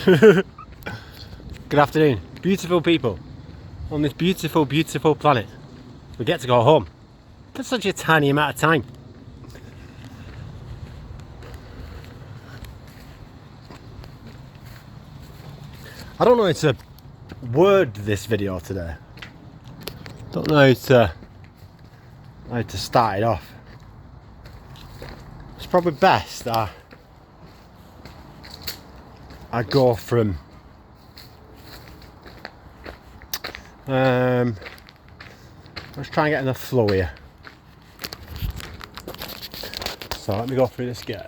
Good afternoon, beautiful people on this beautiful, beautiful planet. We get to go home for such a tiny amount of time. I don't know how to word this video today. Don't know how to start it off. It's probably best that I go from let's try and get in the flow here. So let me go through this gate.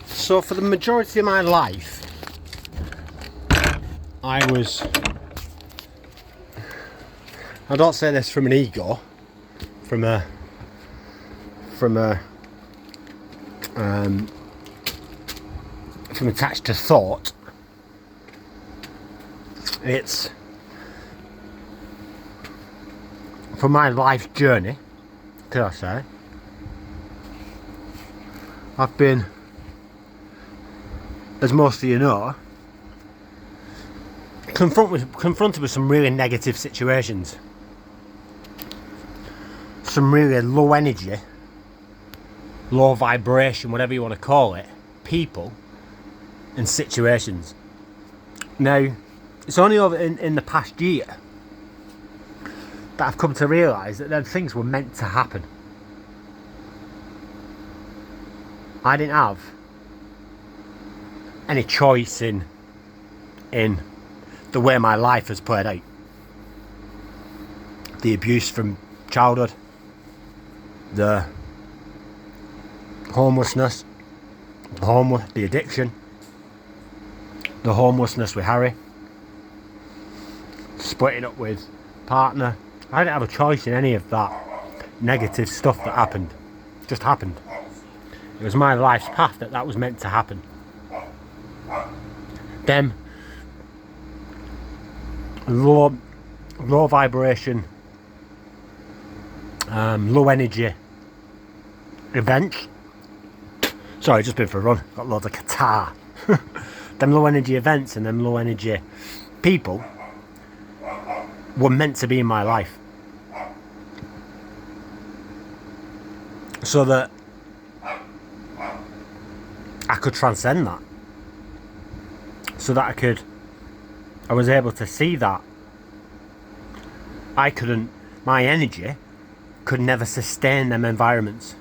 So for the majority of my life, I don't say this from an ego, from attached to thought. It's from my life journey, could I say. I've been, as most of you know, confronted with some really negative situations. Some really low energy, low vibration, whatever you want to call it, people and situations. Now, it's only over in the past year that I've come to realise that them things were meant to happen. I didn't have any choice in the way my life has played out. The abuse from childhood, the homelessness, the addiction, the homelessness with Harry, splitting up with partner. I didn't have a choice in any of that negative stuff that happened. It just happened. It was my life's path that was meant to happen. Them low vibration, low energy events. Sorry, just been for a run. Got loads of catarrh. Them low energy events and them low energy people were meant to be in my life, so that I could transcend that. So that I was able to see that my energy could never sustain them environments.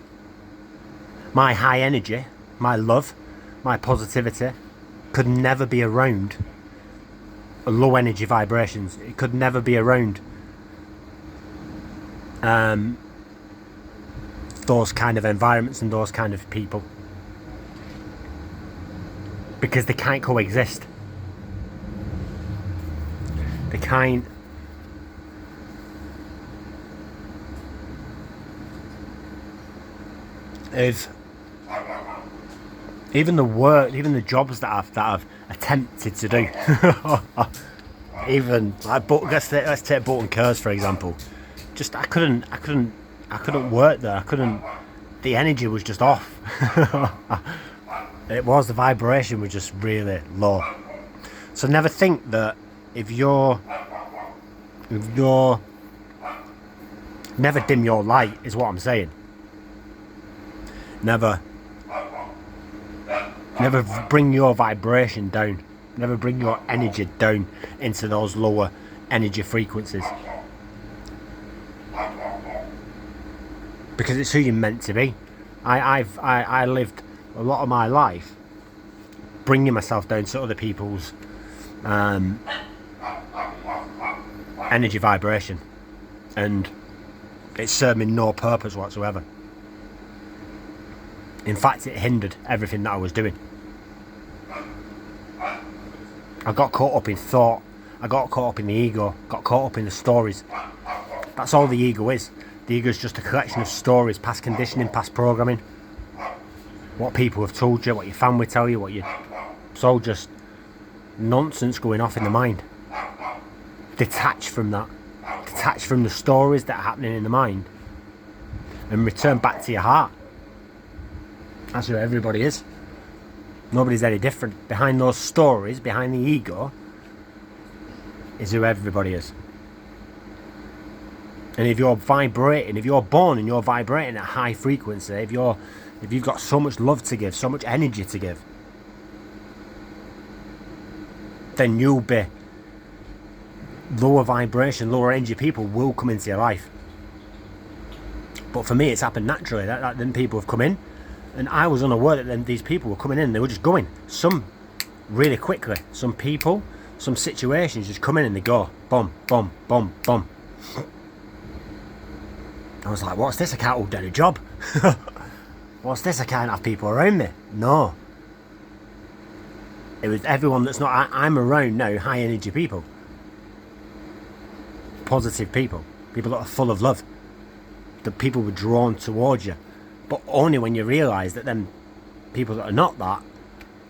My high energy, my love, my positivity could never be around low energy vibrations. It could never be around those kind of environments and those kind of people, because they can't coexist. They can't. If even the work, even the jobs that I've attempted to do, even like, let's take Bolton Kerrs for example. Just I couldn't work there. The energy was just off. The vibration was just really low. So never think that if you're never dim your light, is what I'm saying. Never bring your vibration down. Never bring your energy down into those lower energy frequencies, because it's who you're meant to be. I lived a lot of my life bringing myself down to other people's energy vibration, and it served me no purpose whatsoever. In fact, it hindered everything that I was doing. I got caught up in thought, I got caught up in the ego, got caught up in the stories. That's all the ego is. The ego is just a collection of stories, past conditioning, past programming. What people have told you, what your family tell you, it's all just nonsense going off in the mind. Detach from that. Detach from the stories that are happening in the mind and return back to your heart. That's who everybody is. Nobody's any different. Behind those stories, behind the ego, is who everybody is. And if you're vibrating, if you're born and you're vibrating at high frequency, if you've got so much love to give, so much energy to give, then you'll be lower vibration, lower energy people will come into your life. But for me, it's happened naturally. That then people have come in, and I was unaware that then these people were coming in. They were just going. Some really quickly. Some people, some situations just come in and they go. Boom, boom, boom, boom. I was like, what's this? I can't hold down a job. What's this? I can't have people around me. No. It was everyone that's not... I'm around now high energy people. Positive people. People that are full of love. The people were drawn towards you. But only when you realise that then people that are not that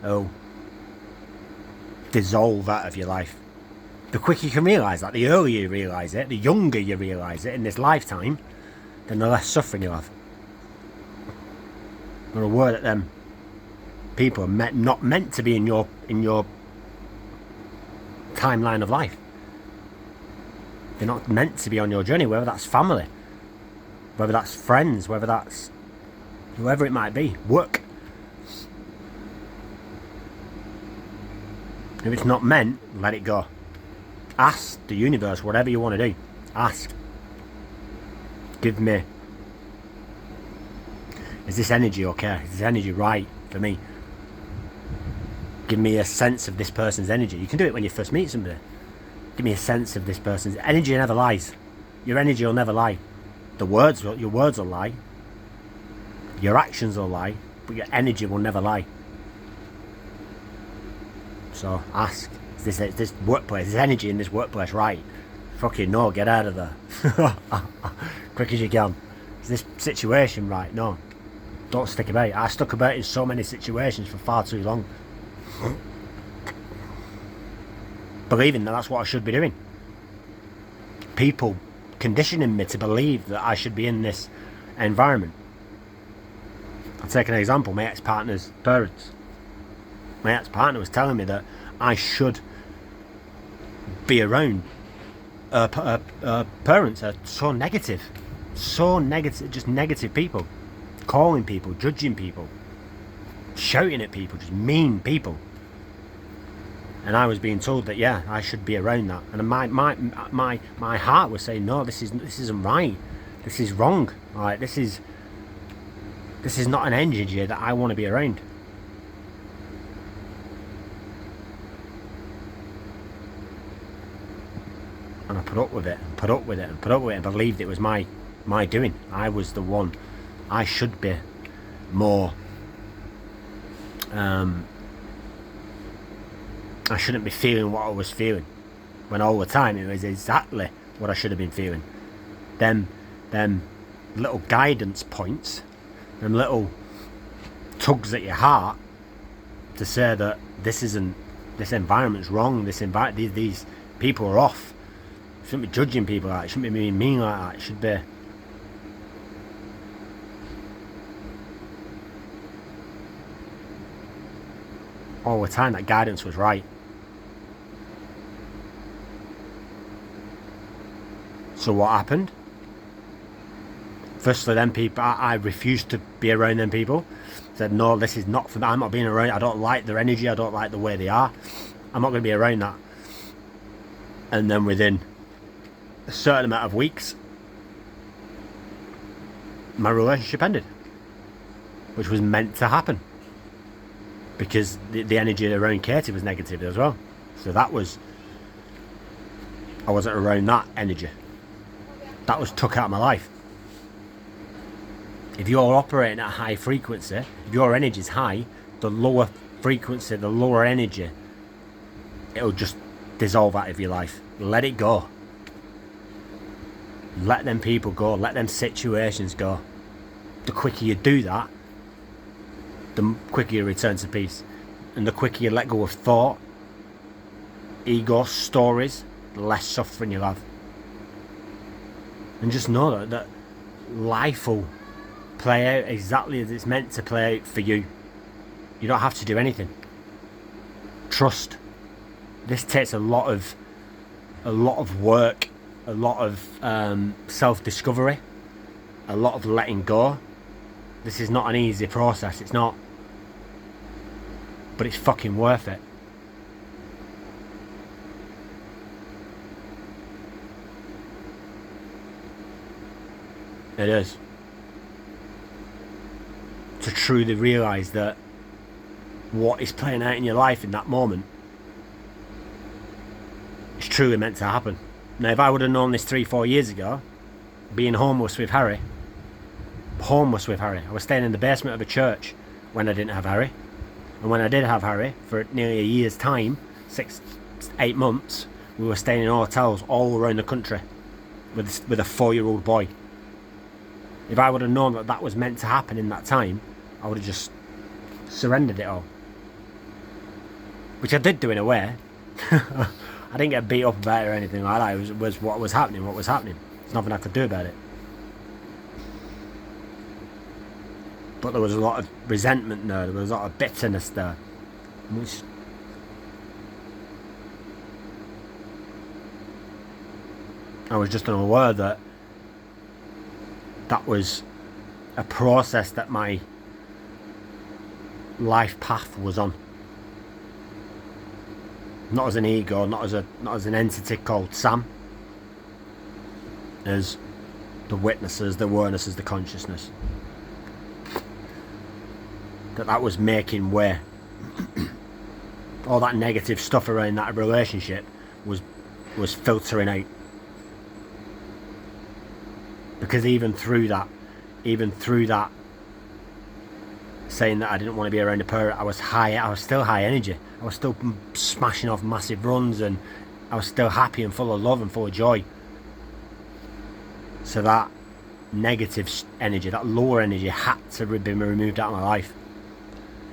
will dissolve out of your life. The quicker you can realise that, the earlier you realise it, the younger you realise it in this lifetime, then the less suffering you'll have. You're aware that them people are not meant to be in your timeline of life. They're not meant to be on your journey, whether that's family, whether that's friends, whether that's whoever it might be, work. If it's not meant, let it go. Ask the universe whatever you want to do. Ask. Give me. Is this energy okay? Is this energy right for me? Give me a sense of this person's energy. You can do it when you first meet somebody. Give me a sense of this person's energy. Never lies. Your energy will never lie. Your words will lie. Your actions will lie, but your energy will never lie. So ask, is this workplace, is energy in this workplace right? Fucking no, get out of there. Quick as you can. Is this situation right? No. Don't stick about. I stuck about in so many situations for far too long. Believing that that's what I should be doing. People conditioning me to believe that I should be in this environment. I'll take an example, my ex-partner's parents. My ex-partner was telling me that I should be around her parents are so negative, just negative people, calling people, judging people, shouting at people, just mean people. And I was being told that yeah, I should be around that, and my heart was saying no, this isn't right, this is wrong, like this is not an energy that I want to be around. And I put up with it, and believed it was my doing. I was the one. I should be more. I shouldn't be feeling what I was feeling, when all the time it was exactly what I should have been feeling. Them little guidance points, them little tugs at your heart to say that this environment's wrong, these people are off. You shouldn't be judging people like that, you shouldn't be being mean like that, it should be all the time that guidance was right. So what happened? Firstly, them people, I refused to be around them people. Said no, this is not for me. I'm not being around. I don't like their energy. I don't like the way they are. I'm not going to be around that. And then within a certain amount of weeks, my relationship ended, which was meant to happen because the energy around Katie was negative as well. So I wasn't around that energy. That was took out of my life. If you're operating at a high frequency, if your energy is high, the lower frequency, the lower energy, it'll just dissolve out of your life. Let it go. Let them people go. Let them situations go. The quicker you do that, the quicker you return to peace. And the quicker you let go of thought, ego, stories, the less suffering you'll have. And just know that life will play out exactly as it's meant to play out for you. You don't have to do anything. Trust. This takes a lot of work, a lot of self-discovery, a lot of letting go. This is not an easy process. It's not. But it's fucking worth it. It is. To truly realise that what is playing out in your life in that moment is truly meant to happen. Now, if I would have known this 3-4 years ago, being homeless with Harry, I was staying in the basement of a church when I didn't have Harry. And when I did have Harry, for nearly a year's time, 6-8 months, we were staying in hotels all around the country with a 4-year-old boy. If I would have known that that was meant to happen in that time, I would have just surrendered it all. Which I did do in a way. I didn't get beat up about it or anything like that. It was what was happening. There's nothing I could do about it. But there was a lot of resentment there. There was a lot of bitterness there. Which I was just unaware that was a process that my life path was on. Not as an ego, not as an entity called Sam, as the witnesses, the awarenesses, the consciousness. That was making way. All that negative stuff around that relationship was filtering out. Because even through that saying that I didn't want to be around a parent, I was still high energy. I was still smashing off massive runs, and I was still happy and full of love and full of joy. So that negative energy, that lower energy, had to be removed out of my life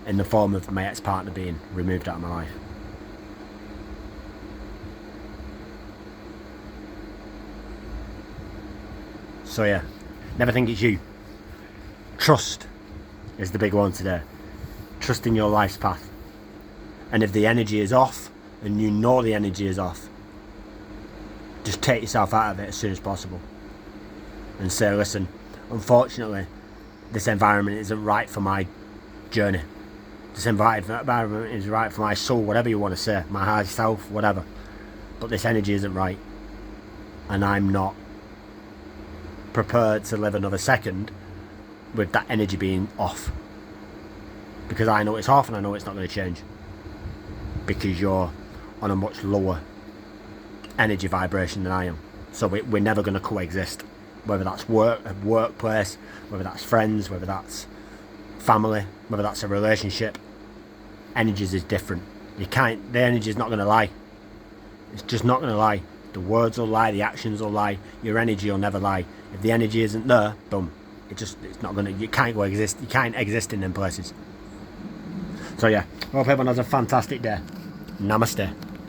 in the form of my ex-partner being removed out of my life. So yeah, never think it's you. Trust is the big one today. Trust in your life's path. And if the energy is off, and you know the energy is off, just take yourself out of it as soon as possible. And say, listen, unfortunately, this environment isn't right for my journey. This environment is right for my soul, whatever you want to say, my higher self, whatever. But this energy isn't right. And I'm not prepared to live another second with that energy being off. Because I know it's off and I know it's not going to change. Because you're on a much lower energy vibration than I am. So we're never going to coexist. Whether that's workplace, whether that's friends, whether that's family, whether that's a relationship. Energies is different. The energy is not going to lie. It's just not going to lie. The words will lie, the actions will lie, your energy will never lie. If the energy isn't there, boom. It's not going to, you can't coexist. You can't exist in them places. So yeah, I hope everyone has a fantastic day. Namaste.